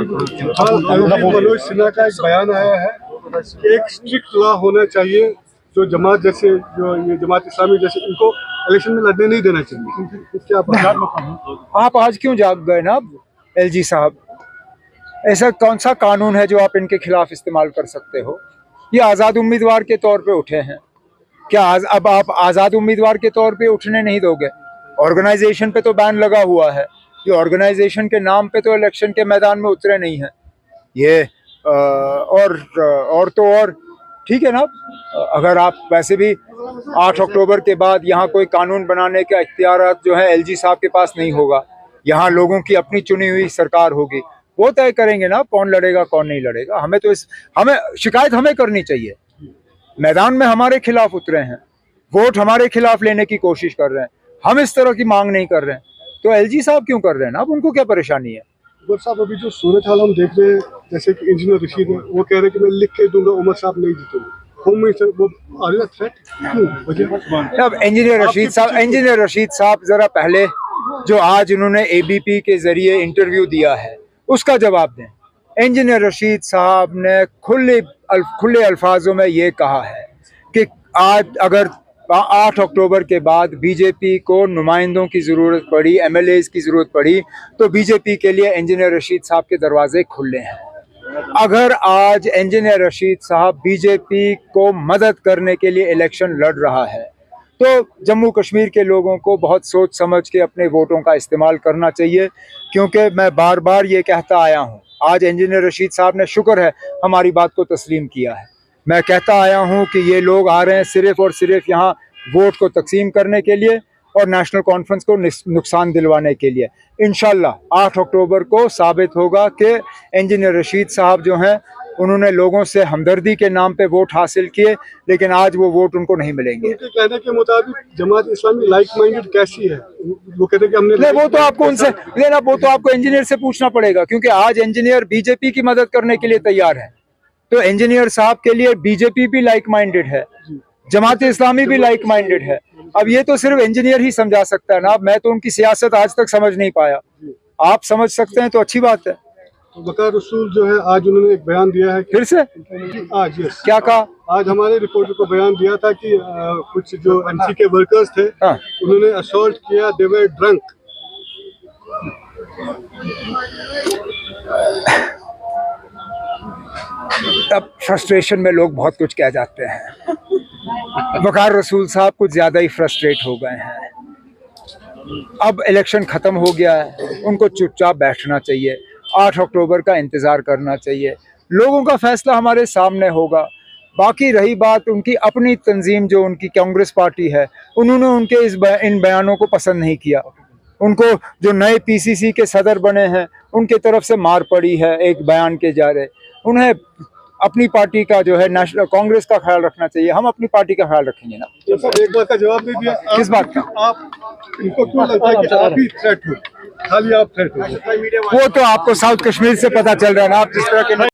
मनोज सिन्हा का एक बयान आया है, एक स्ट्रिक्ट लॉ होना चाहिए जो जमात जैसे जो ये जमात इस्लामी जैसे इनको इलेक्शन में लड़ने नहीं देना चाहिए। क्या आप आज क्यों जाग गए ना एलजी साहब? ऐसा कौन सा कानून है जो आप इनके खिलाफ इस्तेमाल कर सकते हो? ये आज़ाद उम्मीदवार के तौर पे उठे हैं, क्या अब आप आज़ाद उम्मीदवार के तौर पे उठने नहीं दोगे? ऑर्गेनाइजेशन पे तो बैन लगा हुआ है, ये ऑर्गेनाइजेशन के नाम पे तो इलेक्शन के मैदान में उतरे नहीं हैं ये। और ठीक है ना, अगर आप वैसे भी 8 अक्टूबर के बाद यहाँ कोई कानून बनाने का इख्तियार जो है एलजी साहब के पास नहीं होगा। यहाँ लोगों की अपनी चुनी हुई सरकार होगी, वो तय करेंगे ना कौन लड़ेगा कौन नहीं लड़ेगा। हमें शिकायत हमें करनी चाहिए। मैदान में हमारे खिलाफ उतरे हैं, वोट हमारे खिलाफ लेने की कोशिश कर रहे हैं, हम इस तरह की मांग नहीं कर रहे हैं, तो एलजी साहब क्यों कर रहे हैं ना? अब उनको क्या परेशानी है? साहब अभी जो सूरत हाल हम देख रहे हैं, जैसे कि इंजीनियर रशीद है, वो कह रहे हैं कि मैं लिख के दूंगा उमर साहब नहीं जीतेंगे। होम मिनिस्टर वो अब इंजीनियर रशीद साहब जरा पहले जो आज उन्होंने एबीपी के जरिए इंटरव्यू दिया है उसका जवाब दें। इंजीनियर रशीद साहब ने खुले अल्फाजों में ये कहा है कि आज अगर 8 अक्टूबर के बाद बीजेपी को नुमाइंदों की ज़रूरत पड़ी, एमएलएज की ज़रूरत पड़ी, तो बीजेपी के लिए इंजीनियर रशीद साहब के दरवाजे खुले हैं। अगर आज इंजीनियर रशीद साहब बीजेपी को मदद करने के लिए इलेक्शन लड़ रहा है तो जम्मू कश्मीर के लोगों को बहुत सोच समझ के अपने वोटों का इस्तेमाल करना चाहिए, क्योंकि मैं बार बार ये कहता आया हूँ। आज इंजीनियर रशीद साहब ने शुक्र है हमारी बात को तस्लीम किया है। मैं कहता आया हूँ कि ये लोग आ रहे हैं सिर्फ और सिर्फ यहाँ वोट को तकसीम करने के लिए और नेशनल कॉन्फ्रेंस को नुकसान दिलवाने के लिए। इंशाल्लाह 8 अक्टूबर को साबित होगा कि इंजीनियर रशीद साहब जो हैं उन्होंने लोगों से हमदर्दी के नाम पे वोट हासिल किए, लेकिन आज वो वोट उनको नहीं मिलेंगे। उनके कहने के मुताबिक जमात इस्लामी लाइक माइंडेड कैसी है? वो कहते हैं कि हमने नहीं, वो तो आपको उनसे लेना, वो तो आपको इंजीनियर से पूछना पड़ेगा, क्योंकि आज इंजीनियर बीजेपी की मदद करने के लिए तैयार है। तो इंजीनियर साहब के लिए बीजेपी भी लाइक माइंडेड है, जमात इस्लामी भी लाइक माइंडेड है। अब ये तो सिर्फ इंजीनियर ही समझा सकता है ना। मैं तो उनकी सियासत आज तक समझ नहीं पाया, आप समझ सकते हैं तो अच्छी बात है। तो वकार रसूल जो है आज उन्होंने एक बयान दिया है, फिर से आज क्या कहा? आज हमारे रिपोर्टर को बयान दिया था कि कुछ जो एमसी के वर्कर्स थे उन्होंने असॉल्ट किया, दे वर ड्रंक। अब फ्रस्ट्रेशन में लोग बहुत कुछ कह जाते हैं। वकार रसूल साहब कुछ ज्यादा ही फ्रस्ट्रेट हो गए हैं। अब इलेक्शन खत्म हो गया है, उनको चुपचाप बैठना चाहिए, 8 अक्टूबर का इंतज़ार करना चाहिए। लोगों का फैसला हमारे सामने होगा। बाकी रही बात उनकी अपनी तंजीम जो उनकी कांग्रेस पार्टी है, उन्होंने उनके इन बयानों को पसंद नहीं किया। उनको जो नए पीसीसी के सदर बने हैं उनके तरफ से मार पड़ी है एक बयान के जारे। उन्हें अपनी पार्टी का जो है नेशनल कांग्रेस का ख्याल रखना चाहिए, हम अपनी पार्टी का ख्याल रखेंगे ना। एक बात का जवाब नहीं दिया। किस बात का? आप इनको क्यों लगता है कि आप ही थ्रेट हो? खाली आप थ्रेट हो? वो तो आपको साउथ कश्मीर से पता चल रहा है ना, आप जिस तरह के